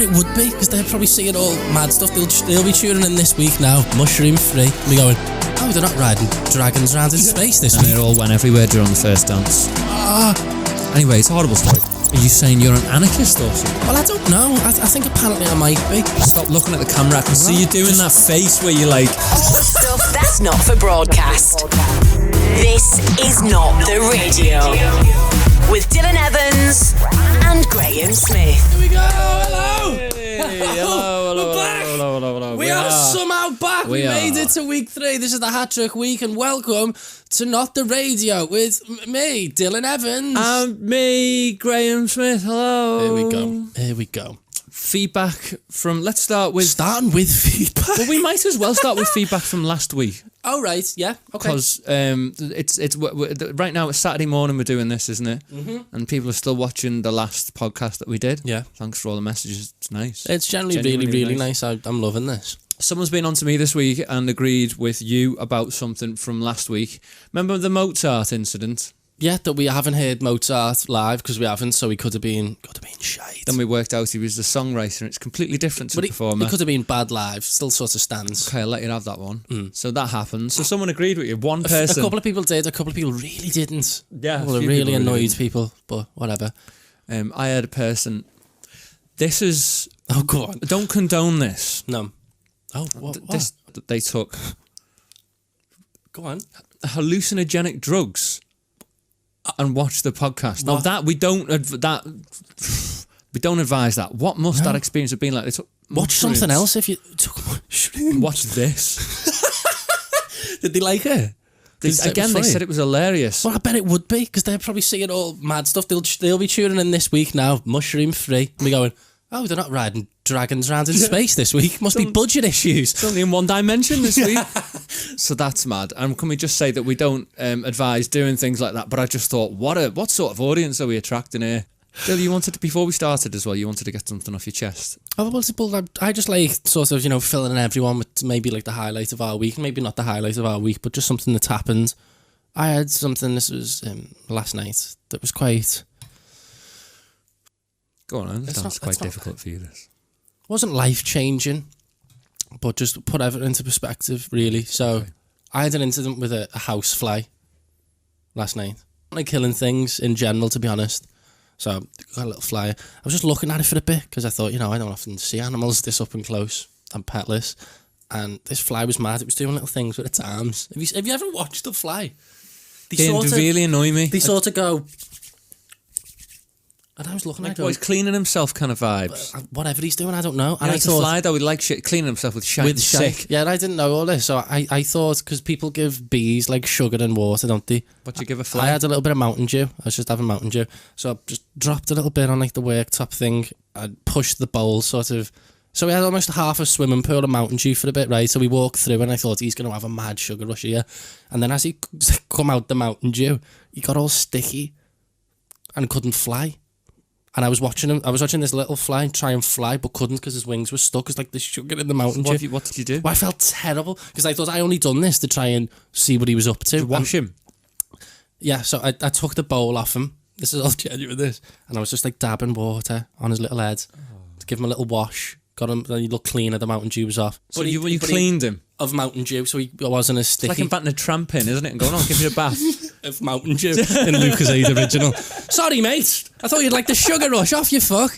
it would be, because they're probably seeing all mad stuff. They'll be tuning in this week now, mushroom free. We're going, oh, they're not riding dragons around in space this and week. they all went everywhere during the first dance. Anyway, it's a horrible story. Are you saying you're an anarchist or something? Well, I don't know. I think apparently I might be. Stop looking at the camera. I can see you doing that face where you're like... Stuff that's not for broadcast. This is Not The Radio. With Dylan Evans and Graeme Smith. Here we go. Hello. Hey, hello. We're back. Hello. We are somehow back. We made are. it to week 3. This is the Hat Trick week, and welcome to Not The Radio with me, Dylan Evans. And me, Graeme Smith. Hello. Here we go. Feedback from... Let's start with... Starting with feedback. Well, we might as well start with feedback from last week. Oh, right. Yeah. Okay. Because it's right now it's Saturday morning we're doing this, isn't it? Mm-hmm. And people are still watching the last podcast that we did. Yeah. Thanks for all the messages. It's nice. It's genuinely really nice. I'm loving this. Someone's been on to me this week and agreed with you about something from last week. Remember the Mozart incident? Yeah, that we haven't heard Mozart live because we haven't, so he could have been shite. Then we worked out he was the songwriter and it's completely different to the performer. He could have been bad live, still sort of stands. Okay, I'll let you have that one. So that happened. So someone agreed with you, one person. A couple of people did, a couple of people really didn't. Yeah. Well, it really annoyed people, but whatever. I had a person, this is... Oh, go on. Don't condone this. No. Oh, what? This, they took... Go on. Hallucinogenic drugs and watch the podcast. Now that we don't advise that. What must that experience have been like? They took watch something else if you took mushrooms. Watch this. Did they like it? They said it was hilarious. Well, I bet it would be, because they're probably seeing all mad stuff. They'll be tuning in this week now, mushroom free. And we're going, oh, they're not riding dragons around in space this week. Must be budget issues. It's only in one dimension this week. So that's mad. And can we just say that we don't advise doing things like that? But I just thought, what sort of audience are we attracting here? Bill, you wanted to, before we started as well, you wanted to get something off your chest. Oh, well, I just like sort of, filling in everyone with maybe like the highlight of our week. Maybe not the highlight of our week, but just something that's happened. I had something, this was last night, that was quite... Go on, I understand it's quite difficult for you, this. It wasn't life-changing, but just put everything into perspective, really. So, I had an incident with a housefly last night. I like killing things in general, to be honest. So, I got a little fly. I was just looking at it for a bit, because I thought, I don't often see animals this up and close and petless. And this fly was mad. It was doing little things with its arms. Have you ever watched a fly? They really annoy me. They sort of go... And I was looking at it. He's cleaning himself kind of vibes. Whatever he's doing, I don't know. And I thought, fly though, he likes shit, cleaning himself with shite. With sick. Yeah, and I didn't know all this. So I thought, because people give bees like sugar and water, don't they? What do you give a fly? I had a little bit of Mountain Dew. I was just having Mountain Dew. So I just dropped a little bit on like the worktop thing. I pushed the bowl sort of. So we had almost half a swimming pool of Mountain Dew for a bit, right? So we walked through and I thought he's going to have a mad sugar rush here. And then as he come out the Mountain Dew, he got all sticky and couldn't fly. And I was watching him. I was watching this little fly try and fly, but couldn't because his wings were stuck. It's like the sugar in the Mountain Dew. What did you do? Well, I felt terrible because I thought I only done this to try and see what he was up to. Did you wash him? Yeah, so I took the bowl off him. This is all genuine, this. And I was just like dabbing water on his little head to give him a little wash. Got him, then he looked cleaner, the Mountain Dew was off. But you cleaned him? Of Mountain Dew, so he wasn't as sticky. It's like I'm batting a tramp in, isn't it? And going on, give you a bath. Of Mountain Dew in Lucasade original. Sorry, mate. I thought you'd like the sugar rush. Off you fuck.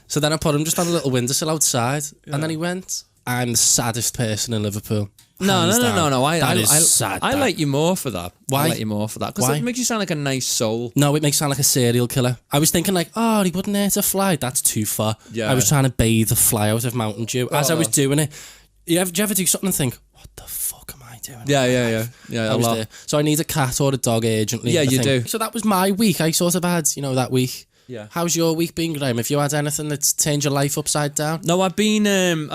So then I put him just on a little windowsill outside, and then he went. I'm the saddest person in Liverpool. No. I like you more for that. Why? I like you more for that because it makes you sound like a nice soul. No, it makes you sound like a serial killer. I was thinking like, oh, he wouldn't hurt a fly. That's too far. Yeah. I was trying to bathe the fly out of Mountain Dew as I was doing it. Do you ever do something and think, what the fuck am I doing? Yeah. I was there. So I need a cat or a dog urgently. Yeah, you do. So that was my week. I sort of had, that week. Yeah. How's your week been, Graeme? Have you had anything that's turned your life upside down? No, I've been in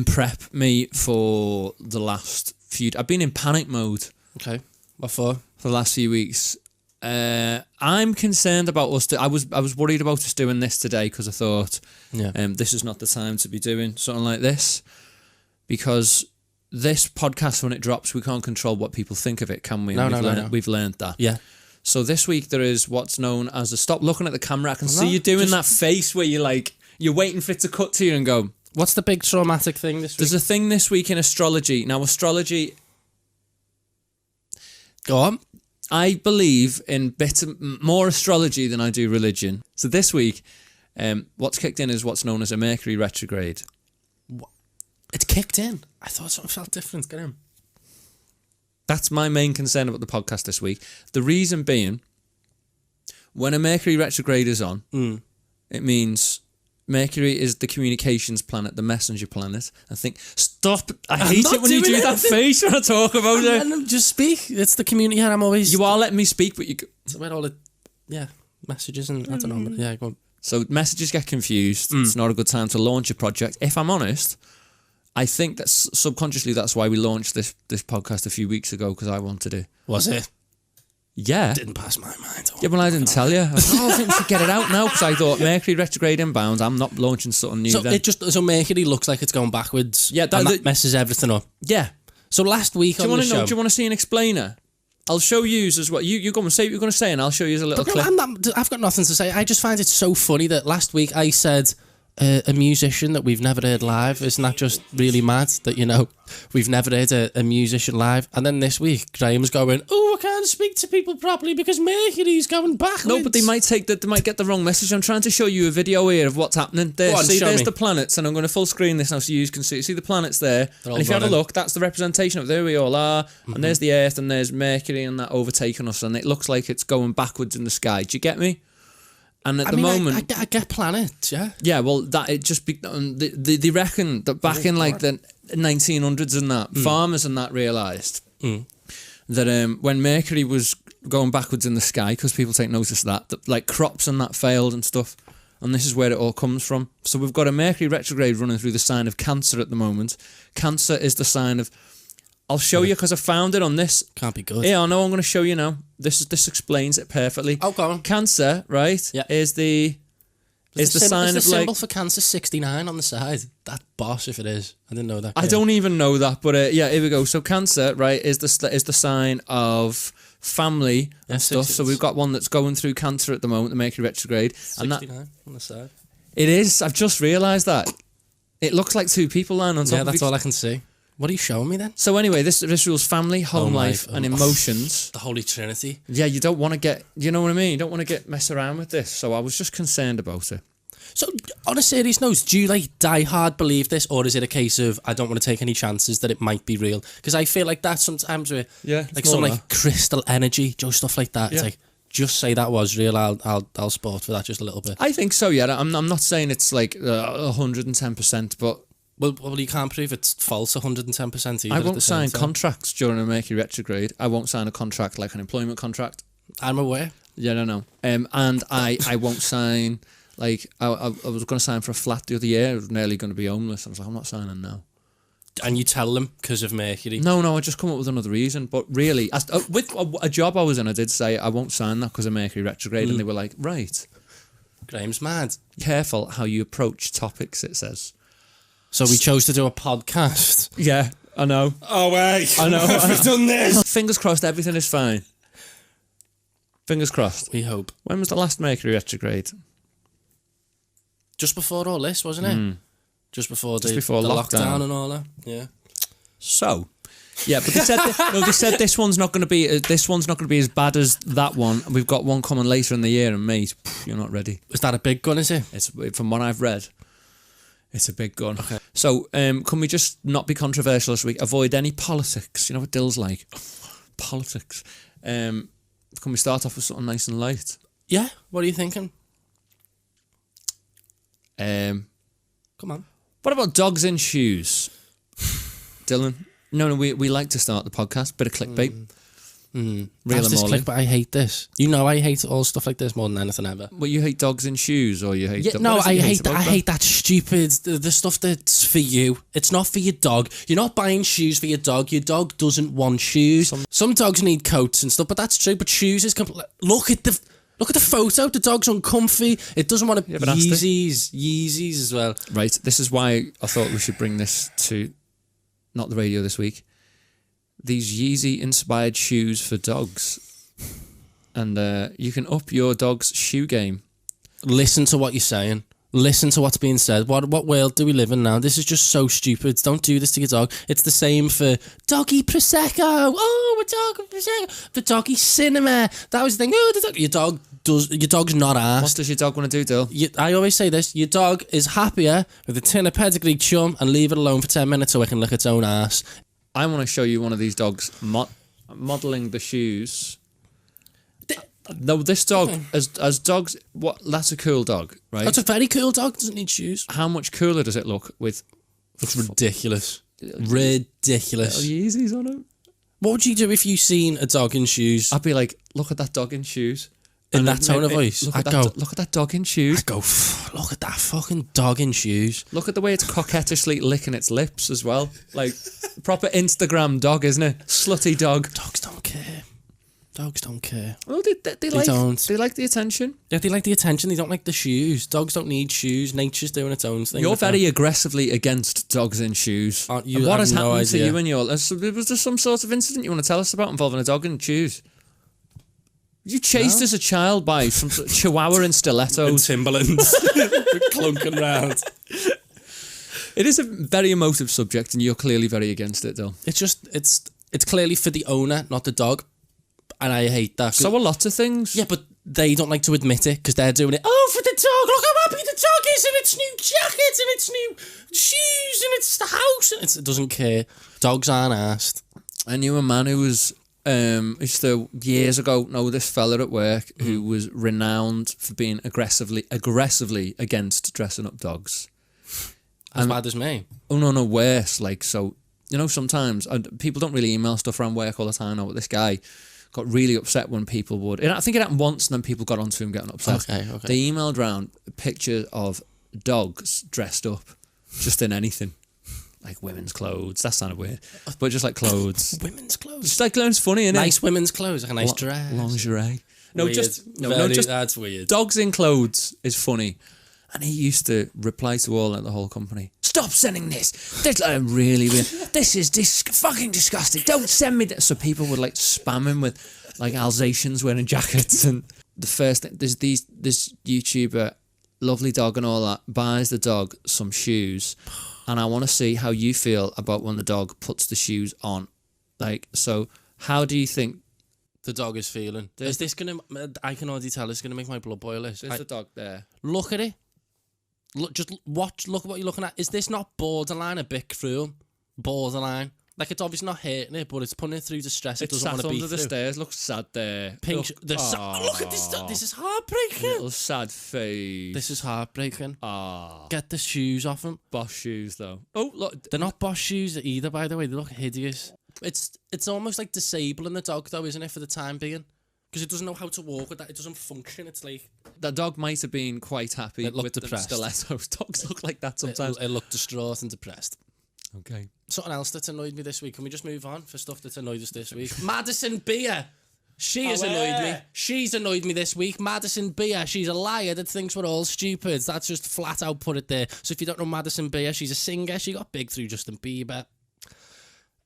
prep for the last few. I've been in panic mode. Okay. What for? For the last few weeks. I'm concerned about us. I was worried about us doing this today because I thought, this is not the time to be doing something like this, because this podcast, when it drops, we can't control what people think of it, can we? No. We've learned that. Yeah. So this week there is what's known as a stop looking at the camera. I can see you doing that face where you're like, You're waiting for it to cut to you and go, What's the big traumatic thing this week? there's a thing this week in astrology. Now, astrology, Go on. I believe in more astrology than I do religion. So this week, what's kicked in is what's known as a Mercury retrograde. It's kicked in. I thought something felt different. Get him. That's my main concern about the podcast this week. The reason being, when a Mercury retrograde is on, it means Mercury is the communications planet, the messenger planet. I think, stop. I hate it when you do that face when I talk about it. And just speak. It's the community here. I'm always... You are letting me speak, but you... It's about all the... Yeah, messages and... I don't know. But yeah, go on. So messages get confused. It's not a good time to launch a project. If I'm honest, I think that subconsciously that's why we launched this podcast a few weeks ago, because I wanted it. Was it? Yeah. Didn't pass my mind. Yeah, well, I didn't tell you. I thought, I think we should get it out now, because I thought Mercury retrograde inbound. I'm not launching something new. So Mercury looks like it's going backwards. Yeah, that messes everything up. Yeah. So last week on the show... Do you want to see an explainer? I'll show you as well. You go and say what you're going to say, and I'll show you a little clip. I've got nothing to say. I just find it so funny that last week I said a musician that we've never heard live. Isn't that just really mad that, you know, we've never heard a musician live? And then this week, Graham's going, I can't speak to people properly because Mercury's going backwards. No, but they might get the wrong message. I'm trying to show you a video here of what's happening. There, there's the planets, and I'm going to full screen this now so you can see the planets there. And if you have a look, that's the representation of there we all are. And there's the Earth, and there's Mercury, and that overtaking us, and it looks like it's going backwards in the sky. Do you get me? And at the moment, I get planets, yeah. Yeah, well, that it just they reckon that back in like the 1900s and that farmers and that realised that when Mercury was going backwards in the sky, because people take notice of that like crops and that failed and stuff, and this is where it all comes from. So we've got a Mercury retrograde running through the sign of Cancer at the moment. Cancer is the sign of... I'll show you because I found it on this. Can't be good. Yeah, I know. I'm going to show you now. This explains it perfectly. Oh, go on. Cancer, right? Yeah. Is the sign of like symbol for Cancer 69 on the side. That boss, if it is. I didn't know that. I don't even know that, but yeah, here we go. So Cancer, right, is the sign of family and stuff. So we've got one that's going through Cancer at the moment, the Mercury retrograde, 69 on the side. It is. I've just realised that. It looks like two people lying on top. Yeah, that's all I can see. What are you showing me then? So anyway, this rules family, home life, and emotions. The Holy Trinity. Yeah, you don't want to get, you know what I mean? You don't want to mess around with this. So I was just concerned about it. So on a serious note, do you like die hard believe this, or is it a case of I don't want to take any chances that it might be real? Because I feel like that sometimes with like some like crystal energy, just stuff like that. Yeah. It's like, just say that was real. I'll sport for that just a little bit. I think so. Yeah, I'm not saying it's like 110%, but. Well, you can't prove it's false 110% either. I won't sign contracts during a Mercury retrograde. I won't sign a contract like an employment contract. I'm aware. Yeah, no. And I won't sign, like, I was going to sign for a flat the other year. I was nearly going to be homeless. I was like, I'm not signing now. And you tell them because of Mercury? No, I just come up with another reason. But really, with a job I was in, I did say I won't sign that because of Mercury retrograde. And they were like, right. Graham's mad. Careful how you approach topics, it says. So we chose to do a podcast. Yeah, I know. Oh, wait. I know. We've done this. Fingers crossed, everything is fine. Fingers crossed. We hope. When was the last Mercury retrograde? Just before all this, wasn't it? Just before the lockdown and all that. Yeah. So, yeah, but they said this one's not going to be as bad as that one. We've got one coming later in the year, and mate, you're not ready. Is that a big gun? Is it? It's from what I've read. It's a big gun. Okay. So, can we just not be controversial this week? Avoid any politics. You know what Dill's like? Politics. Can we start off with something nice and light? Yeah. What are you thinking? Come on. What about dogs in shoes? Dylan? No, we like to start the podcast. Bit of clickbait. Real but I hate this. You know, I hate all stuff like this more than anything ever. Well, you hate dogs in shoes, or you hate? I hate that stupid the stuff that's for you. It's not for your dog. You're not buying shoes for your dog. Your dog doesn't want shoes. Some dogs need coats and stuff, but that's true. But shoes is look at the photo. The dog's uncomfy. It doesn't want to Yeezys as well. Right. This is why I thought we should bring this to not the radio this week. These Yeezy-inspired shoes for dogs. And you can up your dog's shoe game. Listen to what you're saying. Listen to what's being said. What world do we live in now? This is just so stupid. Don't do this to your dog. It's the same for doggy prosecco. Oh, we're doggy prosecco. The doggy cinema. That was the thing. Oh, your dog's not arsed. What does your dog want to do, Dill? I always say this. Your dog is happier with a tin of pedigree chum and leave it alone for 10 minutes so it can lick its own arse. I want to show you one of these dogs modelling the shoes. No, this dog, as dogs, that's a cool dog, right? That's a very cool dog, doesn't need shoes. How much cooler does it look with... It's ridiculous. Ridiculous. Yeezys on him? What would you do if you seen a dog in shoes? I'd be like, look at that dog in shoes. In that tone of voice? Look at that dog in shoes. I'd go, look at that fucking dog in shoes. Look at the way it's coquettishly licking its lips as well. Like, proper Instagram dog, isn't it? Slutty dog. Dogs don't care. Dogs don't care. Well, they like the attention. Yeah, they like the attention. They don't like the shoes. Dogs don't need shoes. Nature's doing its own thing. You're very aggressively against dogs in shoes. You what has no happened idea. to you and your... Was there some sort of incident you want to tell us about involving a dog in shoes? You chased as a child by some sort of chihuahua in stilettos. And Timberlands. Clunking round. It is a very emotive subject and you're clearly very against it, though. It's clearly for the owner, not the dog. And I hate that. So are lots of things. Yeah, but they don't like to admit it because they're doing it. Oh, for the dog! Look how happy the dog is, and its new jacket, and its new shoes, and it's the house. And it doesn't care. Dogs aren't arsed. I knew a man who was years ago. No, this fella at work who was renowned for being aggressively against dressing up dogs. As bad as me. Oh no, worse. Like, so you know, sometimes people don't really email stuff around work all the time. No, but this guy got really upset when people would. And I think it happened once, and then people got onto him getting upset. Okay. They emailed round pictures of dogs dressed up, just in anything, like women's clothes. That sounded weird, but just like clothes. Women's clothes. Just like it's funny, innit? Nice women's clothes, like a nice dress. Lingerie. No, Weird. just that's weird. dogs in clothes is funny. And he used to reply to all at the whole company, stop sending this. This really weird. This is fucking disgusting. Don't send me this. So people would like spam him with like Alsatians wearing jackets. And the first thing, there's this YouTuber, lovely dog and all that, buys the dog some shoes. And I want to see how you feel about when the dog puts the shoes on. Like, so how do you think the dog is feeling? Is this going to, I can already tell it's going to make my blood boil. There's the dog there. Look at it. Look at what you're looking at. Is this not borderline a bit cruel? Borderline. Like, it's obviously not hurting it, but it's putting it through distress. It doesn't want to be under the stairs. Looks sad there. Pink. Look at this. This is heartbreaking. Little sad face. This is heartbreaking. Get the shoes off him. Boss shoes, though. Oh, look. They're not Boss shoes either, by the way. They look hideous. It's almost like disabling the dog, though, isn't it, for the time being? Because it doesn't know how to walk with that. It doesn't function. It's like... That dog might have been quite happy with depressed. The stilettos. Dogs look like that sometimes. It looked distraught and depressed. Okay. Something else that's annoyed me this week. Can we just move on for stuff that's annoyed us this week? Madison Beer. She has annoyed me. She's annoyed me this week. Madison Beer. She's a liar that thinks we're all stupid. That's just flat out put it there. So if you don't know Madison Beer, she's a singer. She got big through Justin Bieber.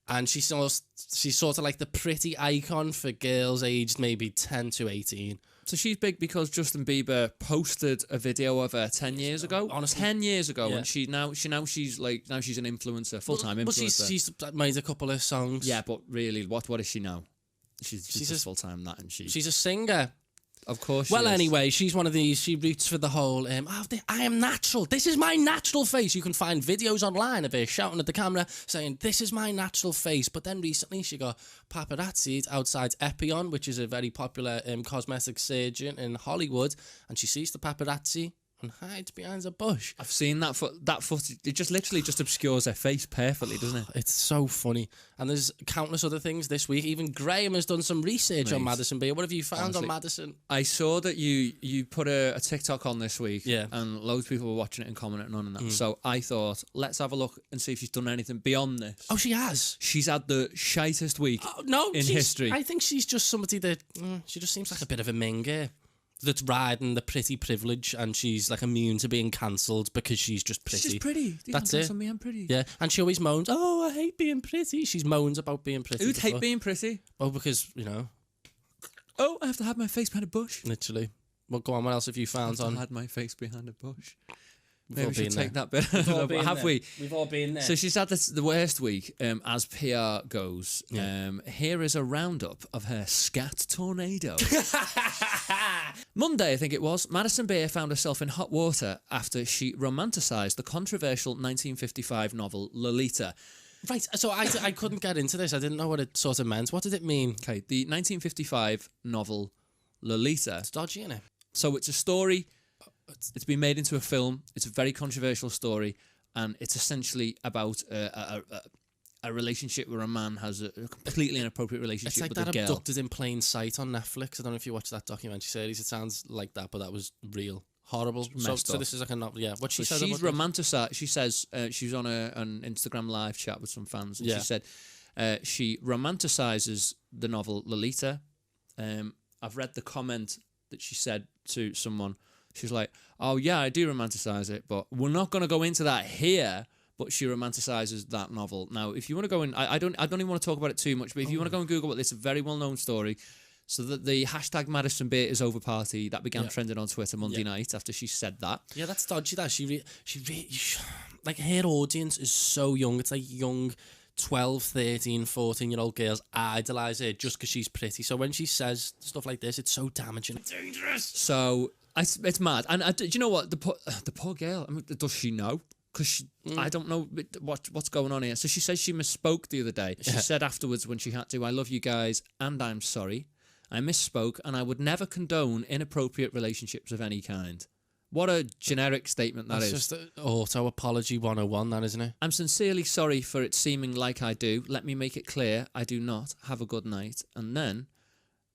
And she's sort of like the pretty icon for girls aged maybe 10 to 18. So she's big because Justin Bieber posted a video of her 10 years ago. Honestly, 10 years ago, yeah. And she's an influencer, full-time influencer. She's made a couple of songs. Yeah, but really, what is she now? She's just full-time that, and she's a singer. Of course. Well, anyway, she's one of these. She roots for the whole. I am natural. This is my natural face. You can find videos online of her shouting at the camera, saying, "This is my natural face." But then recently, she got paparazzi'd outside Epion, which is a very popular cosmetic surgeon in Hollywood, and she sees the paparazzi and hides behind a bush. I've seen that footage. It just literally just obscures her face perfectly, doesn't it? It's so funny. And there's countless other things this week. Even Graeme has done some research on Madison Beer. What have you found on Madison? I saw that you put a TikTok on this week, yeah, and loads of people were watching it and commenting on that. So I thought, let's have a look and see if she's done anything beyond this. Oh, she has. She's had the shitest week in history. I think she's just somebody that she just seems like a bit of a minger that's riding the pretty privilege, and she's like immune to being cancelled because she's just pretty. She's pretty. That's it. Me, I'm pretty. Yeah, and she always moans, "Oh, I hate being pretty." She moans about being pretty. Who'd hate being pretty? Oh, because Oh, I have to have my face behind a bush. Literally. Well, go on. What else have you found on? I had my face behind a bush. Maybe we should take that bit. Have we? We've all been there. So she's had the worst week as PR goes. Yeah. Here is a roundup of her scat tornado. Monday, I think it was, Madison Beer found herself in hot water after she romanticised the controversial 1955 novel Lolita. Right, so I couldn't get into this. I didn't know what it sort of meant. What did it mean? Okay, the 1955 novel Lolita. It's dodgy, isn't it? So it's a story. It's been made into a film. It's a very controversial story, and it's essentially about a relationship where a man has a completely inappropriate relationship with a girl. It's like that Abducted in Plain Sight on Netflix. I don't know if you watched that documentary series. It sounds like that, but that was real. Horrible. So this is like a novel. Yeah. What she said. She's romanticised. She says she was on an Instagram live chat with some fans, and she said she romanticises the novel Lolita. I've read the comment that she said to someone. She's like, "Oh yeah, I do romanticise it, but we're not going to go into that here." But she romanticises that novel. Now, if you want to go in, I don't even want to talk about it too much. But if you want to go and Google it, it's a very well-known story. So that the hashtag Madison Beer is over party that began trending on Twitter Monday night after she said that. Yeah, that's dodgy. That she like her audience is so young. It's like young 12, 13, 14-year-old girls idolise her just because she's pretty. So when she says stuff like this, it's so damaging. It's dangerous. So it's mad. And do you know what? The poor girl, I mean, does she know? Because I don't know what's going on here. So she says she misspoke the other day. She said afterwards when she had to, "I love you guys and I'm sorry. I misspoke and I would never condone inappropriate relationships of any kind." What a generic statement that is. It's just auto-apology 101, that, isn't it? "I'm sincerely sorry for it seeming like I do. Let me make it clear, I do not. Have a good night." And then,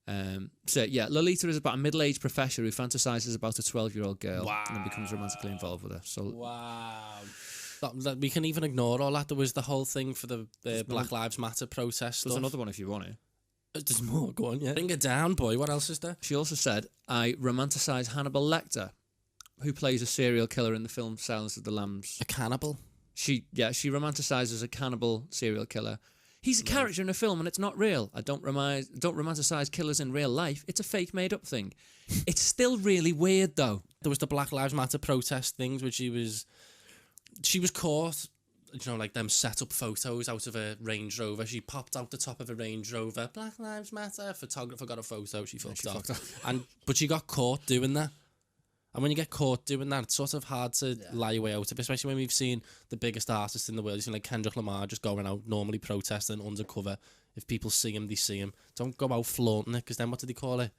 Lolita is about a middle-aged professor who fantasises about a 12-year-old girl and then becomes romantically involved with her. So, wow. We can even ignore all that. There was the whole thing for the Black Lives Matter protest stuff. There's another one if you want it. There's more. Go on, yeah. Bring it down, boy. What else is there? She also said, "I romanticise Hannibal Lecter, who plays a serial killer in the film Silence of the Lambs." A cannibal? She romanticises a cannibal serial killer. He's a character in a film and it's not real. I don't romanticise killers in real life. It's a fake made-up thing. It's still really weird, though. There was the Black Lives Matter protest things, which she was caught... You know, like them set up photos out of a Range Rover. She popped out the top of a Range Rover. Black Lives Matter. Photographer got a photo. She fucked off. But she got caught doing that. And when you get caught doing that, it's sort of hard to lie your way out of it, especially when we've seen the biggest artists in the world. You've seen like Kendrick Lamar just going out normally protesting undercover. If people see him, they see him. Don't go out flaunting it, because then what did they call it?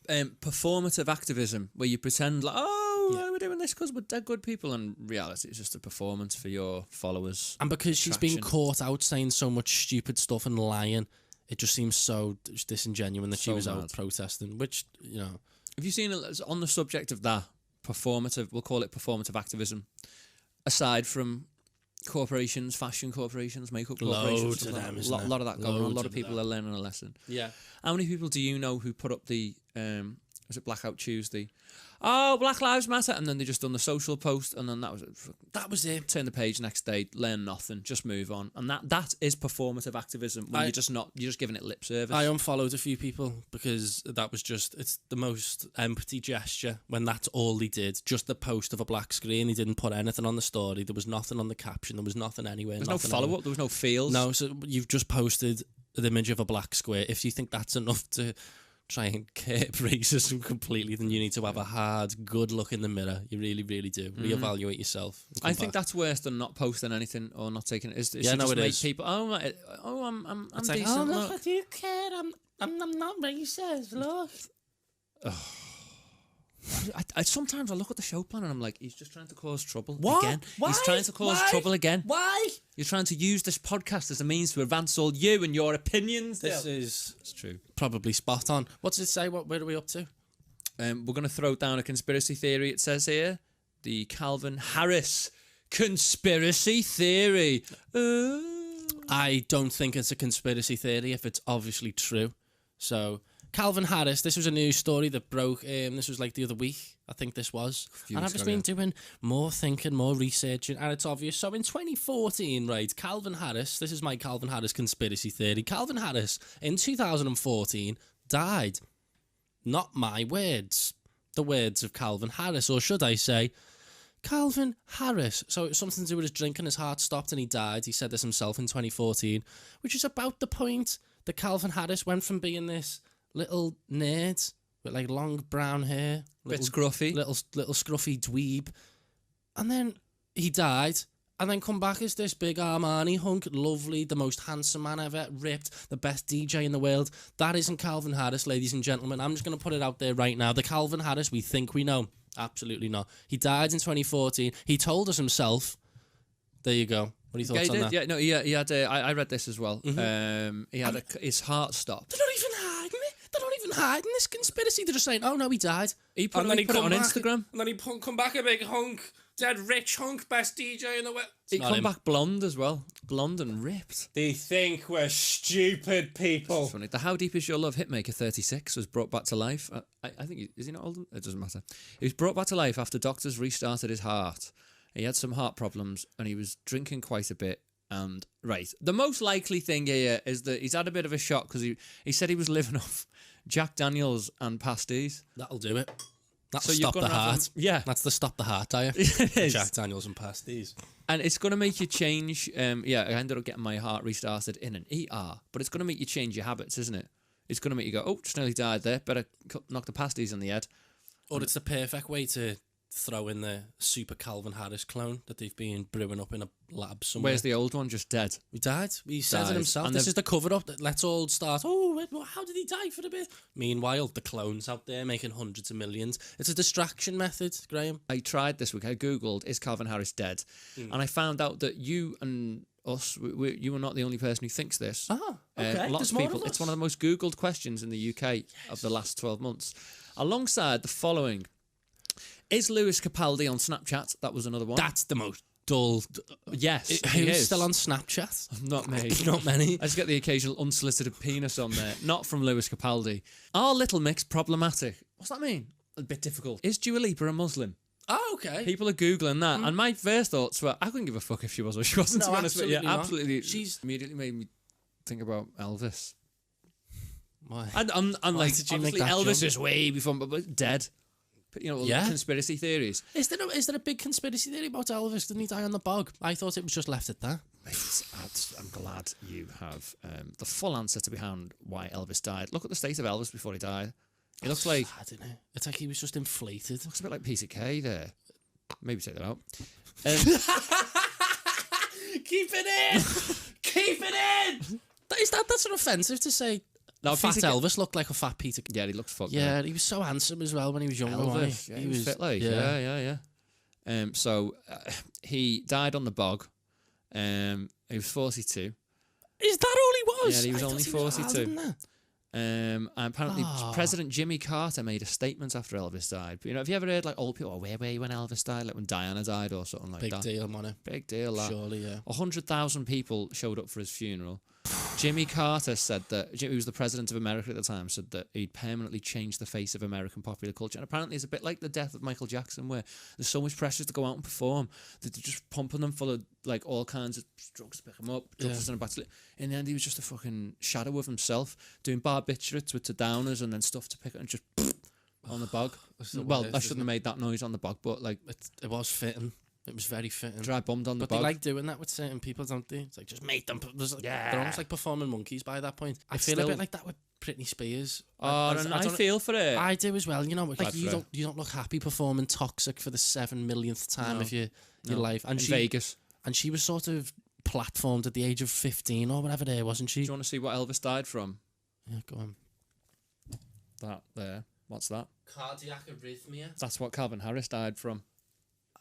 Performative activism, where you pretend like, we're doing this because we're good people, and reality it's just a performance for your followers. And because she's been caught out saying so much stupid stuff and lying, it just seems so disingenuous that she was out protesting, which, you know. Have you seen, on the subject of that, performative, we'll call it performative activism, aside from corporations, fashion corporations, makeup corporations, loads of them, a lot of that going on. A lot of people are learning a lesson. Yeah. How many people do you know who put up the was it Blackout Tuesday? Oh, Black Lives Matter, and then they just done the social post, and then that was it. Turn the page next day, learn nothing, just move on, and that is performative activism. When you're just giving it lip service. I unfollowed a few people because that was it's the most empty gesture when that's all he did. Just the post of a black screen. He didn't put anything on the story. There was nothing on the caption. There was nothing anywhere. There's no follow up. There was no fields. No, so you've just posted the image of a black square. If you think that's enough to try and curb racism completely, then you need to have a hard, good look in the mirror. You really, really do. Reevaluate yourself. I think that's worse than not posting anything or not taking it. It is. People, I'm it's decent. Like, oh, look, I do care. I'm not racist. Look. I sometimes I look at the show plan and I'm like, he's just trying to cause trouble again. Why? He's trying to cause trouble again. Why? You're trying to use this podcast as a means to advance all you and your opinions. It's true. Probably spot on. What does it say? Where are we up to? We're going to throw down a conspiracy theory. It says here, the Calvin Harris conspiracy theory. I don't think it's a conspiracy theory if it's obviously true. So, Calvin Harris, this was a news story that broke, this was like the other week, I think this was. And I've just been doing more thinking, more researching, and it's obvious. So in 2014, right, Calvin Harris, this is my Calvin Harris conspiracy theory, Calvin Harris, in 2014, died. Not my words. The words of Calvin Harris, or should I say, Calvin Harris. So it was something to do with his drink and his heart stopped and he died. He said this himself in 2014, which is about the point that Calvin Harris went from being this little nerd with like long brown hair, bit scruffy, little scruffy dweeb, and then he died. And then come back as this big Armani hunk, lovely, the most handsome man ever, ripped, the best DJ in the world. That isn't Calvin Harris, ladies and gentlemen. I'm just going to put it out there right now. The Calvin Harris we think we know, absolutely not. He died in 2014. He told us himself. There you go. What are your thoughts on that? Yeah, no, he had. I read this as well. Mm-hmm. He had his heart stopped. They're not even hiding it. They're not even hiding this conspiracy. They're just saying, "Oh no, he died." He put it on Instagram, and then he come back a big hunk. Dead rich hunk, best DJ in the world. He come back blonde as well. Blonde and ripped. They think we're stupid people. It's funny. The How Deep Is Your Love hitmaker 36 was brought back to life. I think, is he not old? It doesn't matter. He was brought back to life after doctors restarted his heart. He had some heart problems and he was drinking quite a bit. And, right, the most likely thing here is that he's had a bit of a shock because he said he was living off Jack Daniels and pasties. That'll do it. That's so stop the heart. Yeah. That's the stop the heart diet. Jack Daniels and pasties. And it's going to make you change. I ended up getting my heart restarted in an ER. But it's going to make you change your habits, isn't it? It's going to make you go, oh, just nearly died there. Better knock the pasties on the head. Or it's the perfect way to throw in the super Calvin Harris clone that they've been brewing up in a lab somewhere. Where's the old one? Just dead. He died. He said it himself. And this is the cover-up that let's all start, how did he die for a bit? Meanwhile, the clone's out there making hundreds of millions. It's a distraction method, Graham. I tried this week. I Googled, is Calvin Harris dead? And I found out that you and us, you are not the only person who thinks this. Ah, okay. Lots of people. It's one of the most Googled questions in the UK of the last 12 months. Alongside the following... Is Lewis Capaldi on Snapchat? That was another one. That's the most dull. Yes. Who's still on Snapchat? Not me. Not many. I just get the occasional unsolicited penis on there. Not from Lewis Capaldi. Are Little Mix problematic? What's that mean? A bit difficult. Is Dua Lipa a Muslim? Oh, okay. People are Googling that. And my first thoughts were, I couldn't give a fuck if she was or she wasn't, to be honest with you. Absolutely. She's immediately made me think about Elvis. Why? I'm like, did you obviously make that Elvis jump? is way before, but dead. Conspiracy theories. Is there a big conspiracy theory about Elvis? Didn't he die on the bog? I thought it was just left at that. I'm glad you have the full answer to behind why Elvis died. Look at the state of Elvis before he died. He looks like... I don't know. It's like he was just inflated. Looks a bit like Peter Kay there. Maybe take that out. Keep it in! Keep it in! That's an offensive to say... No, fat Elvis looked like a fat Peter. Yeah, he looked fucked. Yeah, he was so handsome as well when he was younger. Elvis, he was fit like. Yeah. So he died on the bog. He was 42. Is that all he was? Yeah, he was only 42. And apparently President Jimmy Carter made a statement after Elvis died. But, have you ever heard like old people, where were you when Elvis died? Like when Diana died or something like that. Big deal, man. Big deal, that. Surely, yeah. 100,000 people showed up for his funeral. Jimmy Carter said that, he was the president of America at the time, said that he'd permanently changed the face of American popular culture. And apparently it's a bit like the death of Michael Jackson, where there's so much pressure to go out and perform that they're just pumping them full of like all kinds of drugs to pick him up, drugs to send him back to... In the end, he was just a fucking shadow of himself, doing barbiturates with the downers and then stuff to pick up and just on the bog. Well, I shouldn't have made that noise on the bog, but like... It was fitting. It was very fitting. Dry bummed on the bog. But they like doing that with certain people, don't they? It's like, just make them... They're almost like performing monkeys by that point. I feel a bit like that with Britney Spears. I feel for it. I do as well. Like you don't look happy performing Toxic for the 7 millionth time of your life. And in Vegas. And she was sort of platformed at the age of 15 or whatever there, wasn't she? Do you want to see what Elvis died from? Yeah, go on. That there. What's that? Cardiac arrhythmia. That's what Calvin Harris died from.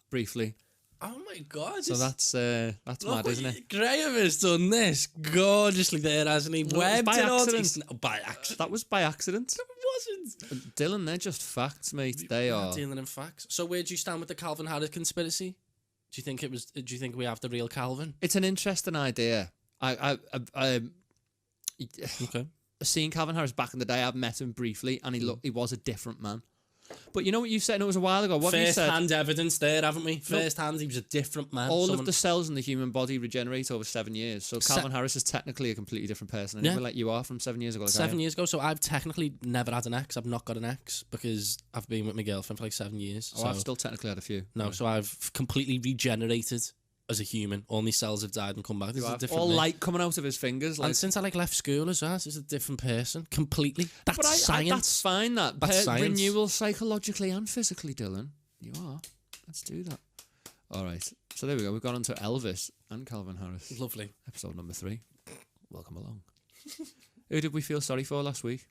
Briefly. Oh my God! So that's mad, isn't it? Graeme has done this gorgeously there, hasn't he? By accident. By accident. That was by accident. It wasn't. Dylan, they're just facts, mate. They are dealing in facts. So where do you stand with the Calvin Harris conspiracy? Do you think we have the real Calvin? It's an interesting idea. Okay. Seeing Calvin Harris back in the day, I've met him briefly, and he was a different man. But you know what you said? It was a while ago. What you said? First-hand evidence there, haven't we? First-hand, he was a different man. All of the cells in the human body regenerate over 7 years. So Calvin Harris is technically a completely different person. And like you are from 7 years ago. Like 7 years ago. So I've technically never had an ex. I've not got an ex because I've been with my girlfriend for like 7 years. Oh, so I've still technically had a few. No, so I've completely regenerated as a human. All my cells have died and come back. This is a different all light coming out of his fingers. And since I left school as well, this is a different person. Completely. That's science. That's fine. That's science. Renewal psychologically and physically, Dylan. You are. Let's do that. All right. So there we go. We've gone on to Elvis and Calvin Harris. Lovely. Episode number 3. Welcome along. Who did we feel sorry for last week?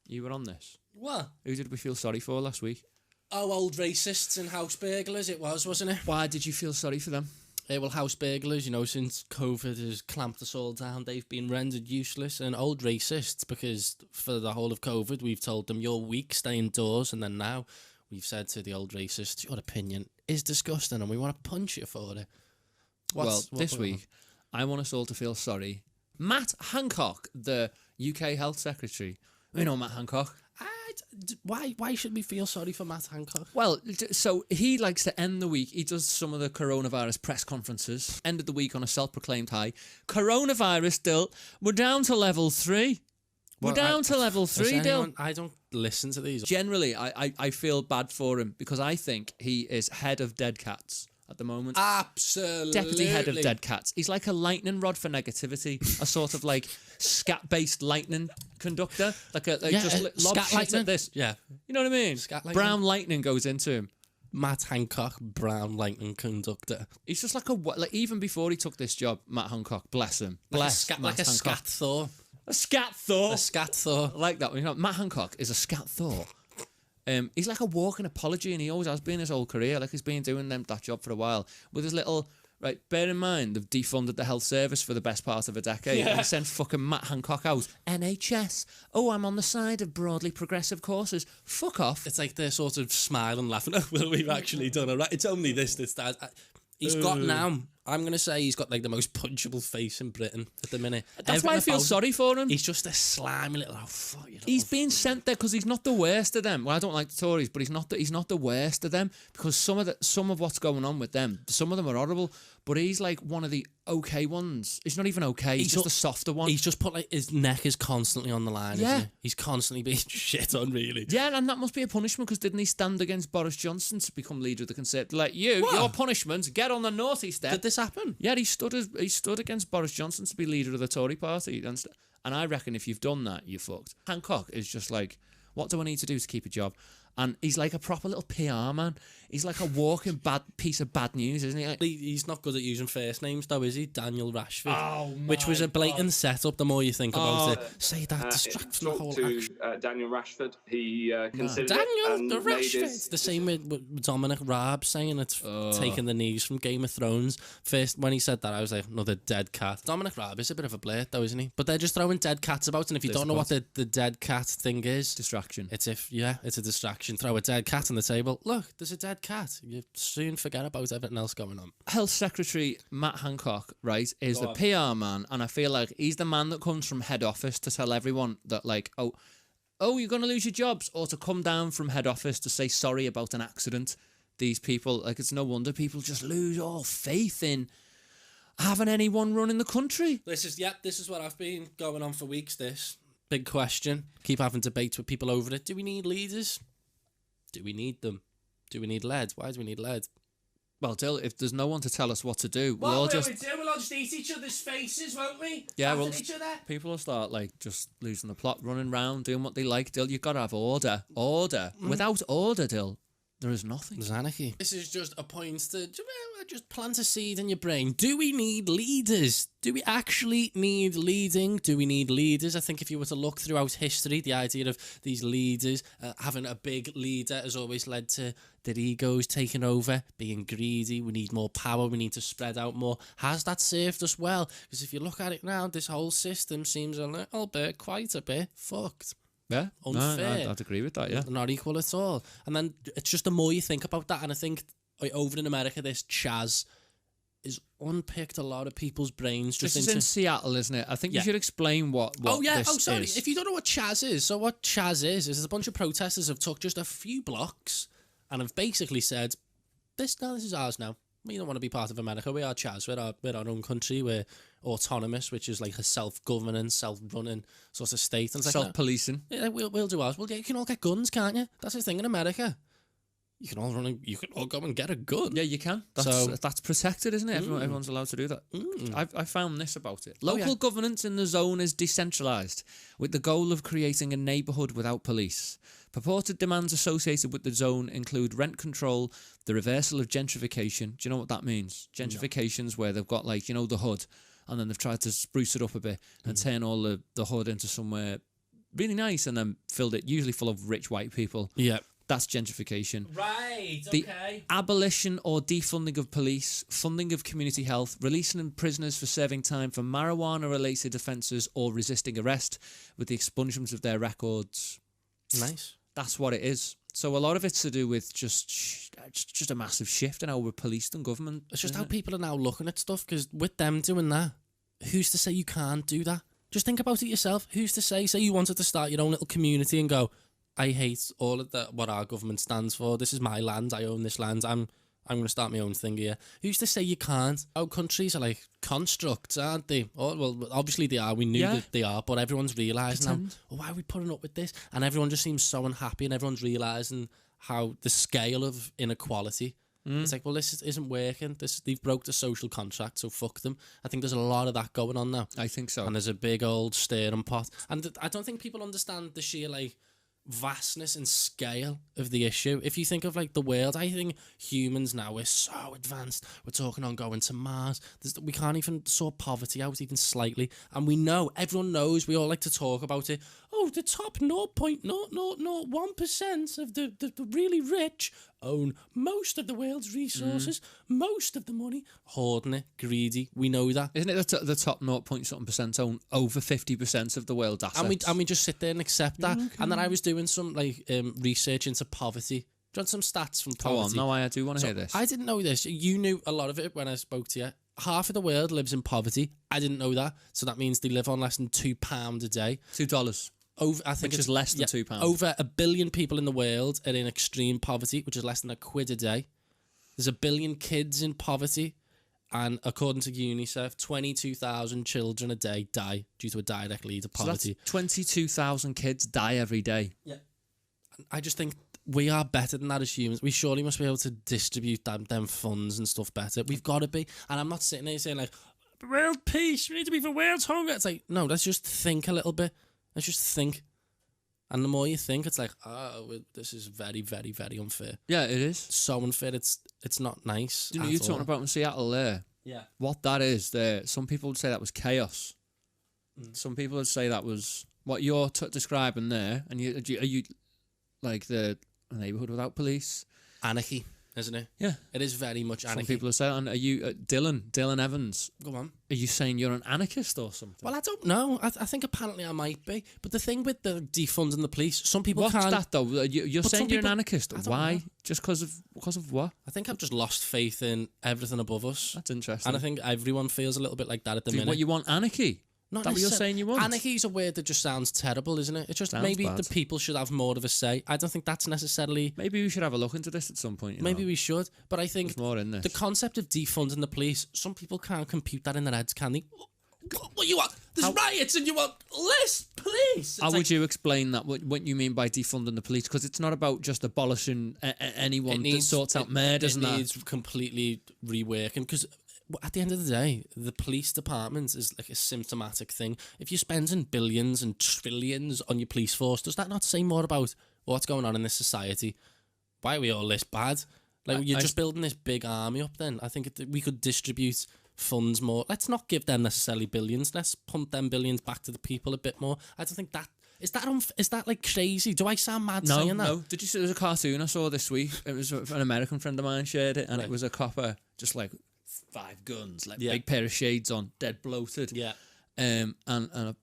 You were on this. What? Who did we feel sorry for last week? Oh, old racists and house burglars it was, wasn't it? Why did you feel sorry for them? Well, house burglars, since COVID has clamped us all down, they've been rendered useless. And old racists, because for the whole of COVID, we've told them, you're weak, stay indoors. And then now we've said to the old racists, your opinion is disgusting and we want to punch you for it. This week, I want us all to feel sorry. Matt Hancock, the UK Health Secretary. We know Matt Hancock. Why should we feel sorry for Matt Hancock? Well, so he likes to end the week. He does some of the coronavirus press conferences. Ended the week on a self-proclaimed high. Coronavirus, Dill, we're down to level 3. We're down to level 3, Dill. I don't listen to these. Generally, I feel bad for him because I think he is head of dead cats at the moment. Absolutely. Deputy head of dead cats. He's like a lightning rod for negativity. A sort of like scat-based lightning conductor. Just lob shit at this. Yeah. You know what I mean? Scat lightning. Brown lightning goes into him. Matt Hancock, brown lightning conductor. He's just even before he took this job, Matt Hancock, bless him. Bless like a scat Thor. A scat Thor. A scat Thor. I like that one. Matt Hancock is a scat Thor. He's like a walking apology, and he always has been his whole career. Like he's been doing that job for a while with his little. Right, bear in mind they've defunded the health service for the best part of a decade. Yeah. And they sent fucking Matt Hancock out. NHS. Oh, I'm on the side of broadly progressive courses. Fuck off. It's like they're sort of smiling, laughing. Oh, well, we've actually done it right. It's only this, that. He's got now. I'm going to say he's got like the most punchable face in Britain at the minute. That's why I feel sorry for him. He's just a slimy little. Oh fuck! He's being sent there because he's not the worst of them. Well, I don't like the Tories, but he's not the worst of them because some of what's going on with them, some of them are horrible. But he's like one of the okay ones. He's not even okay. He's just a softer one. He's just put like his neck is constantly on the line. Yeah, isn't he? He's constantly being shit on, really. Yeah, and that must be a punishment because didn't he stand against Boris Johnson to become leader of the Conservative? Like your punishment, get on the naughty step. Did this happen? Yeah, he stood against Boris Johnson to be leader of the Tory party, and I reckon if you've done that, you're fucked. Hancock is just like, what do I need to do to keep a job? And he's like a proper little PR man. He's like a walking piece of bad news, isn't he? Like, he's not good at using first names, though, is he? Daniel Rashford. Oh, my which was a blatant God. setup, the more you think about it. Say that distracts from the whole action. Daniel Rashford, he considered Daniel the Rashford. It's the same with Dominic Raab saying it's taking the knees from Game of Thrones. First, when he said that, I was like, another dead cat. Dominic Raab is a bit of a blade, though, isn't he? But they're just throwing dead cats about, and if you don't know what the dead cat thing is... Distraction. It's a distraction. Throw a dead cat on the table. Look, there's a dead cat. You soon forget about everything else going on. Health Secretary Matt Hancock, right, is the PR man, and I feel like he's the man that comes from head office to tell everyone that, like, oh, you're going to lose your jobs, or to come down from head office to say sorry about an accident. These people, like, it's no wonder people just lose all faith in having anyone running the country. This is what I've been going on for weeks, this. Big question. Keep having debates with people over it. Do we need leaders? Do we need them? Do we need lead? Why do we need lead? Well, Dill, if there's no one to tell us what to do, We'll all just eat each other's faces, won't we? Yeah, people will start like just losing the plot, running around, doing what they like. Dill, you've got to have order. Without order, Dill, there is nothing. There's anarchy. This is just a point to just plant a seed in your brain. Do we need leaders? Do we actually need leading? Do we need leaders? I think if you were to look throughout history, the idea of these leaders, having a big leader has always led to their egos taking over, being greedy. We need more power. We need to spread out more. Has that served us well? Because if you look at it now, this whole system seems quite a bit fucked. Yeah, unfair. No, I'd agree with that, yeah. Not equal at all. And then it's just the more you think about that, and I think over in America, this Chaz is unpicked a lot of people's brains. This is in Seattle, isn't it? I think you should explain what this is. If you don't know what Chaz is, so what Chaz is a bunch of protesters have took just a few blocks and have basically said, this is ours now. We don't want to be part of America. We are Chaz. We're our own country. We're autonomous, which is like a self-governing, self-running sort of state. And Self-policing. Yeah, we'll do ours. Well, yeah, you can all get guns, can't you? That's the thing in America. You can all go and get a gun. Yeah, you can. That's protected, isn't it? Everyone's allowed to do that. I found this about it. Local governance in the zone is decentralised, with the goal of creating a neighbourhood without police. Purported demands associated with the zone include rent control, the reversal of gentrification. Do you know what that means? Gentrification's where they've got the hood, and then they've tried to spruce it up a bit and turn all the hood into somewhere really nice, and then filled it usually full of rich white people. Yeah. That's gentrification. Right, The abolition or defunding of police, funding of community health, releasing prisoners for serving time for marijuana-related offences or resisting arrest, with the expungement of their records. Nice. That's what it is. So a lot of it's to do with just a massive shift in how we're policed and government. It's just how people are now looking at stuff, because with them doing that, who's to say you can't do that? Just think about it yourself. Who's to say you wanted to start your own little community and go, I hate all of what our government stands for. This is my land. I own this land. I'm going to start my own thing here. Who's to say you can't? Our countries are like constructs, aren't they? Oh, well, obviously they are. We knew that they are, but everyone's realising now, why are we putting up with this? And everyone just seems so unhappy, and everyone's realising how the scale of inequality. It's like, well, this isn't working. They've broke the social contract, so fuck them. I think there's a lot of that going on now. I think so. And there's a big old stirring pot. And I don't think people understand the sheer, vastness and scale of the issue. If you think of the world, I think humans now, we're so advanced. We're talking on going to Mars. We can't even sort poverty out even slightly, and everyone knows, we all like to talk about it. Oh, the top 0.0001% of the really rich own most of the world's resources, most of the money, hoarding it, greedy. We know that. Isn't it the top 0.something% own over 50% of the world's assets? And we just sit there and accept that. Okay. And then I was doing some research into poverty. Do you want some stats from poverty? Oh, no, I do want to hear this. I didn't know this. You knew a lot of it when I spoke to you. Half of the world lives in poverty. I didn't know that. So that means they live on less than £2 a day. $2. Which is less than £2. Over 1 billion people in the world are in extreme poverty, which is less than £1 a day. There's 1 billion kids in poverty, and according to UNICEF, 22,000 children a day die due to a direct lead to poverty. So that's 22,000 kids die every day. Yeah. I just think we are better than that as humans. We surely must be able to distribute them funds and stuff better. We've got to be. And I'm not sitting there saying world peace, we need to be for world's hunger. It's like, no, let's just think a little bit. Let's just think. And the more you think, it's like, this is very, very, very unfair. Yeah, it is. So unfair, it's not nice. You know, you're talking about in Seattle there. Yeah. What that is there, some people would say that was chaos. Some people would say that was what you're describing there. And are you like the neighbourhood without police? Anarchy, isn't it? Yeah. It is very much anarchy. Some people are saying, and are you, Dylan Evans? Go on. Are you saying you're an anarchist or something? Well, I don't know. I think apparently I might be. But the thing with the defunding the police, some people can't... What's that though? You're saying you're an anarchist. Why? Know. Just because of what? I think I've just lost faith in everything above us. That's interesting. And I think everyone feels a little bit like that at the minute. What, you want anarchy? Not that what you're saying you want? Anarchy's a word that just sounds terrible, isn't it? It's just maybe the people should have more of a say. I don't think that's necessarily... Maybe we should have a look into this at some point. Maybe we should. But I think there's more in this. The concept of defunding the police, some people can't compute that in their heads, can they? What you want? There's riots and you want less police. How would you explain that? What you mean by defunding the police? Because it's not about just abolishing anyone that sorts out murders and that. It needs completely reworking, because... at the end of the day, the police department is like a symptomatic thing. If you're spending billions and trillions on your police force, does that not say more about what's going on in this society? Why are we all this bad? You're just building this big army up then. I think we could distribute funds more. Let's not give them necessarily billions. Let's pump them billions back to the people a bit more. I don't think that... Is that crazy? Do I sound mad saying that? No. Did you see there was a cartoon I saw this week? It was an American friend of mine shared it, and it was a copper just 5 guns, big pair of shades on, dead bloated. Yeah. And a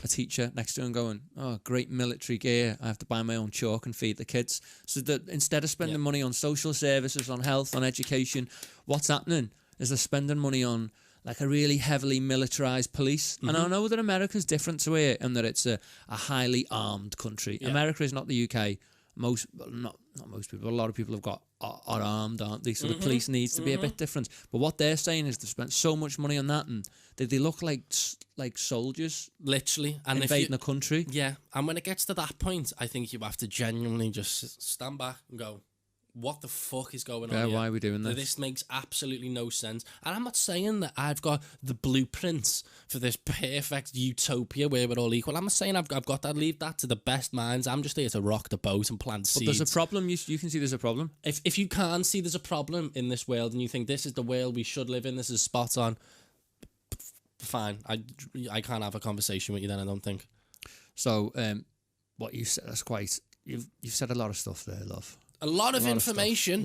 teacher next to him going, oh, great military gear. I have to buy my own chalk and feed the kids. So that instead of spending money on social services, on health, on education, what's happening? is they're spending money on like a really heavily militarized police. And I know that America's different to it and that it's a highly armed country. Yeah. America is not the UK. Not most people, a lot of people are armed, aren't they? So the police needs to be a bit different. But what they're saying is they've spent so much money on that, and they look like soldiers, literally, and invading a country. Yeah, and when it gets to that point, I think you have to genuinely just stand back and go, what the fuck is going on here? Why are we doing this? This makes absolutely no sense. And I'm not saying that I've got the blueprints for this perfect utopia where we're all equal. I'm not saying I've got that. Leave that to the best minds. I'm just here to rock the boat and plant seeds. But there's a problem. You can see there's a problem. If you can't see there's a problem in this world and you think this is the world we should live in, this is spot on, fine. I can't have a conversation with you then, I don't think. So, what you said, that's quite... You've said a lot of stuff there, love. A lot of information.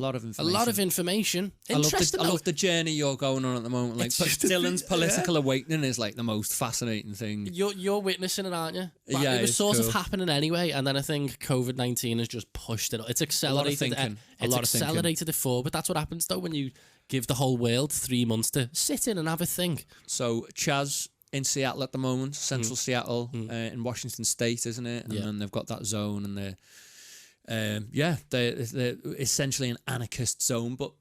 Interesting. I love the journey you're going on at the moment. Like Dylan's political awakening is like the most fascinating thing. You're witnessing it, aren't you? But yeah, it was sort cool. of happening anyway, and then I think COVID-19 has just pushed it. It's accelerated. It's accelerated it forward. But that's what happens though when you give the whole world 3 months to sit in and have a think. So Chaz in Seattle at the moment, central Seattle, in Washington State, isn't it? And then they've got that zone, and they're essentially an anarchist zone, but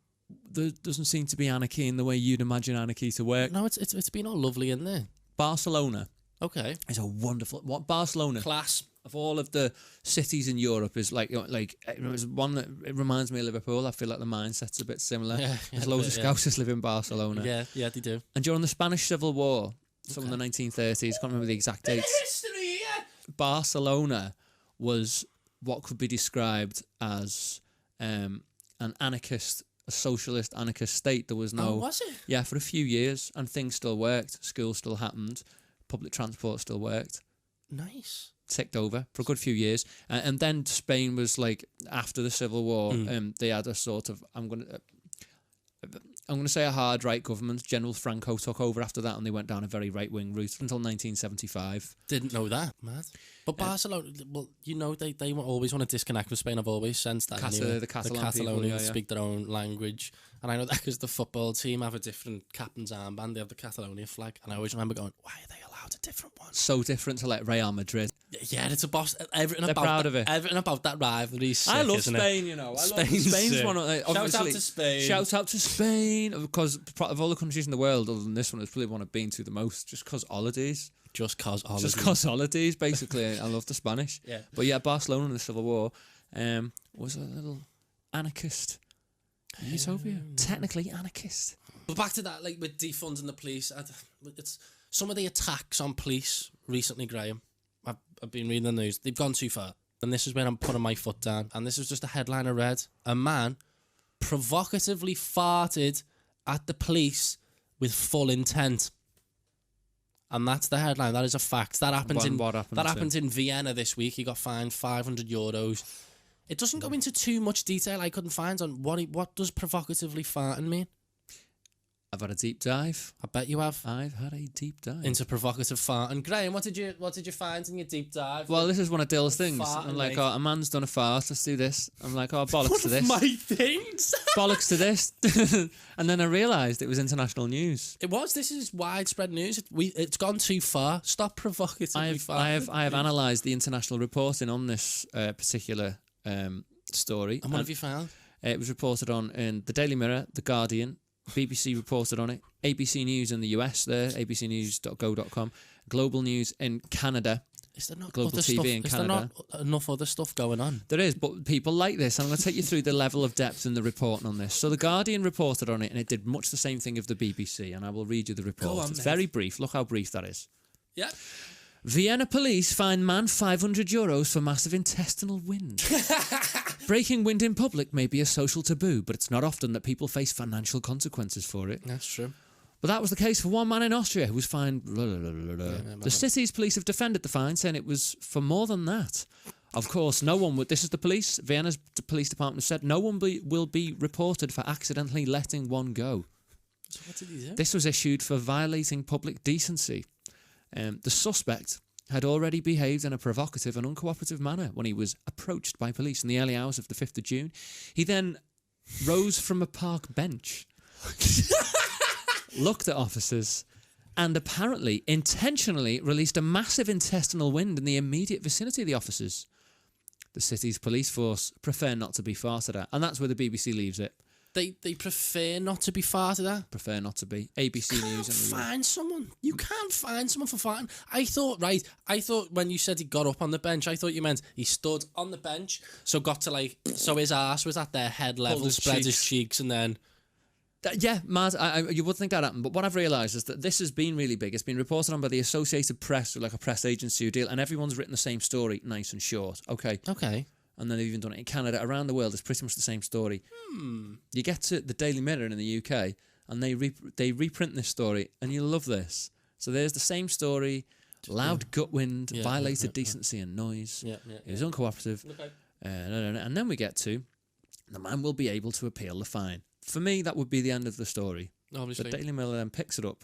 there doesn't seem to be anarchy in the way you'd imagine anarchy to work. No, it's been all lovely in there. Barcelona, okay, is a wonderful. What Barcelona class of all of the cities in Europe is like it's one that it reminds me of Liverpool. I feel like the mindset's a bit similar. There's loads of Scousers live in Barcelona. Yeah, they do. And during the Spanish Civil War, in the 1930s, can't remember the exact dates. History, yeah. Barcelona was what could be described as an anarchist, a socialist anarchist state. There was no... Oh, was it? Yeah, for a few years, and things still worked. School still happened. Public transport still worked. Nice. Ticked over for a good few years. And then Spain was like, after the Civil War, they had a sort of... I'm going to say a hard right government. General Franco took over after that, and they went down a very right-wing route until 1975. Didn't know that, mad. But Barcelona, well, you know, they always want to disconnect with Spain. I've always sensed that. The Catalan people, speak their own language. And I know that because the football team have a different captain's armband. They have the Catalonia flag. And I always remember going, why are they allowed a different one? So different to like Real Madrid. Yeah, it's a boss. They're proud of it. Everything about that rivalry is sick, I love isn't Spain, it? you know. Spain's one of Shout out to Spain. Shout out to Spain. Because of all the countries in the world, other than this one, it's probably one I've been to the most, just because holidays. Just cause holidays, basically. I love the Spanish. Yeah. But yeah, Barcelona in the Civil War was a little anarchist utopia. Technically anarchist. But back to that, like with defunding the police, it's some of the attacks on police recently, Graeme. I've been reading the news. They've gone too far. And this is where I'm putting my foot down. And this is just a headline I read. A man provocatively farted at the police with full intent. And that's the headline. That is a fact. That happened in Vienna this week. He got fined €500. It doesn't go into too much detail. I couldn't find on what does provocatively farting mean. I've had a deep dive. I bet you have. I've had a deep dive into provocative fart. And Graeme, what did you find in your deep dive? Well, this is one of Dill's things. Farting, I'm like, mate. oh, a man's done a fart. Let's do this. I'm like, oh, bollocks to this. My things. Bollocks to this. And then I realised it was international news. It was. This is widespread news. It's gone too far. Stop provocatively farting. I have analysed the international reporting on this particular story. And what have you found? It was reported on in the Daily Mirror, The Guardian. BBC reported on it. ABC News in the US there, abcnews.go.com. Global News in Canada. Is there not Global TV in Canada. Is there not enough other stuff going on? There is, but people like this. I'm going to take you through the level of depth in the reporting on this. So The Guardian reported on it, and it did much the same thing of the BBC, and I will read you the report. Go on, it's mate. very brief. Look how brief that is. Yeah. Vienna police fine man €500 for massive intestinal wind. Breaking wind in public may be a social taboo, but it's not often that people face financial consequences for it. That's true. But that was the case for one man in Austria who was fined. The city's police have defended the fine, saying it was for more than that. Of course, no one would. This is the police. Vienna's police department said no one will be reported for accidentally letting one go. So what did he do? This was issued for violating public decency. The suspect had already behaved in a provocative and uncooperative manner when he was approached by police in the early hours of the 5th of June. He then rose from a park bench looked at officers and apparently intentionally released a massive intestinal wind in the immediate vicinity of the officers. The city's police force prefer not to be farted at, and that's where the BBC leaves it. They prefer not to be farted at. Prefer not to be. ABC News. Find someone. You can't find someone for farting. I thought when you said he got up on the bench, I thought you meant he stood on the bench, so his arse was at their head level, spread his cheeks, and then... Yeah, mad. You would think that happened, but what I've realised is that this has been really big. It's been reported on by the Associated Press, like a press agency who deal, and everyone's written the same story, nice and short. Okay. And then they've even done it in Canada. Around the world, it's pretty much the same story. You get to the Daily Mirror in the UK, and they reprint this story, and you'll love this. So there's the same story, loud gut wind, violated decency and noise. He was uncooperative. And then we get to, the man will be able to appeal the fine. For me, that would be the end of the story. Obviously. The Daily Mirror then picks it up.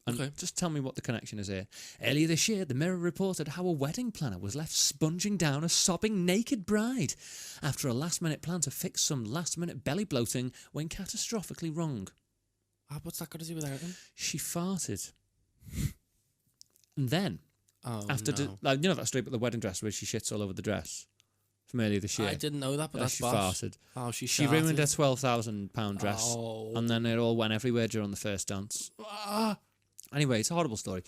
And just tell me what the connection is here. Earlier this year, the Mirror reported how a wedding planner was left sponging down a sobbing naked bride after a last-minute plan to fix some last-minute belly bloating went catastrophically wrong. What's that got to do with anything? She farted. And then, you know that story about the wedding dress where she shits all over the dress from earlier this year? I didn't know that, but that's she boss. farted. Oh, she ruined her £12,000 dress, and then it all went everywhere during the first dance. Anyway, it's a horrible story.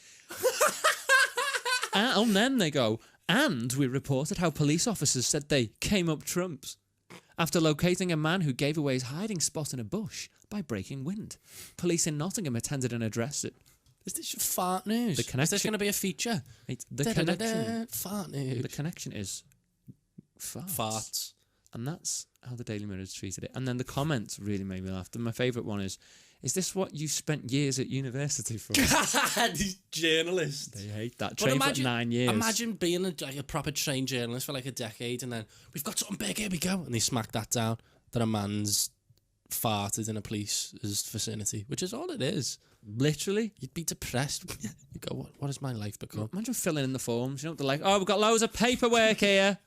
And then they go, and we reported how police officers said they came up trumps after locating a man who gave away his hiding spot in a bush by breaking wind. Police in Nottingham attended and addressed it. Is this fart news? Is this going to be a feature? Fart news. The connection is farts. And that's how the Daily Mirror's treated it. And then the comments really made me laugh. My favourite one is this what you spent years at university for? These journalists. They hate that. Trained for 9 years. Imagine being a proper trained journalist for like a decade, and then we've got something big, here we go. And they smack that down, that a man's farted in a police's vicinity, which is all it is. Literally. You'd be depressed. You go, what has my life become? Imagine filling in the forms. You know, they're like, we've got loads of paperwork here.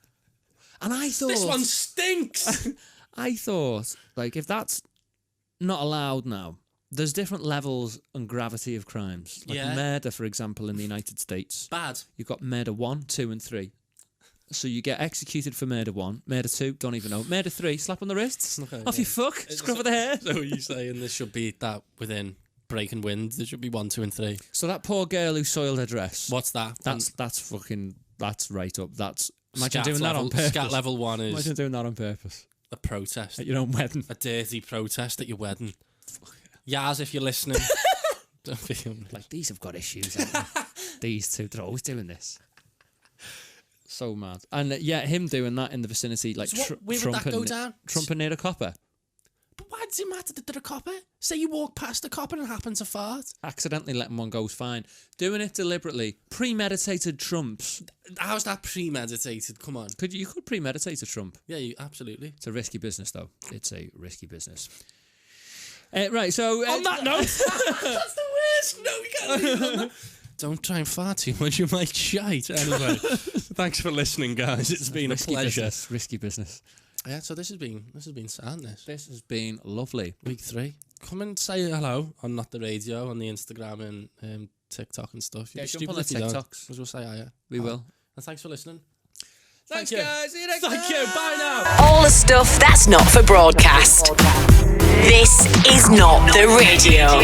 And I thought... This one stinks! I thought, like, if that's not allowed now, there's different levels and gravity of crimes. Like murder, for example, in the United States. Bad. You've got murder 1, 2 and 3. So you get executed for murder 1, murder 2, don't even know. Murder 3, slap on the wrists. Off you fuck, scrub of the hair. So you're saying there should be that within breaking wind, there should be 1, 2 and 3. So that poor girl who soiled her dress. What's that? That's right up. That's... Imagine Scat doing that on purpose. Scat level 1 is... Imagine doing that on purpose. A protest. At your own wedding. A dirty protest at your wedding. Yaz, if you're listening. Don't feel like, these have got issues, haven't they? These two, they're always doing this. So mad. And him doing that in the vicinity, like where would that go down? Trumping near a copper. But why does it matter that they're a copper? Say you walk past a copper and happen to fart. Accidentally letting one go's fine. Doing it deliberately. Premeditated trumps. How's that premeditated? Come on. You could premeditate a trump. Yeah, absolutely. It's a risky business, though. It's a risky business. Right, so... on that note... That's the worst! No, we can't leave it on that. Don't try and fart too much, you might shite. Anyway, thanks for listening, guys. It's been a pleasure. Risky business. Yeah, so this has been sound. This has been lovely. Week 3. Come and say hello on Not The Radio, on the Instagram and TikTok and stuff. Yeah, jump on the TikToks. We'll say hiya. We will. And thanks for listening. Thanks, guys. See you next time. Thank you. Bye now. All the stuff that's not for broadcast. This is Not The Radio.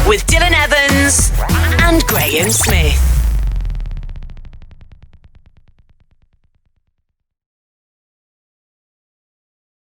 With Dylan Evans and Graeme Smith.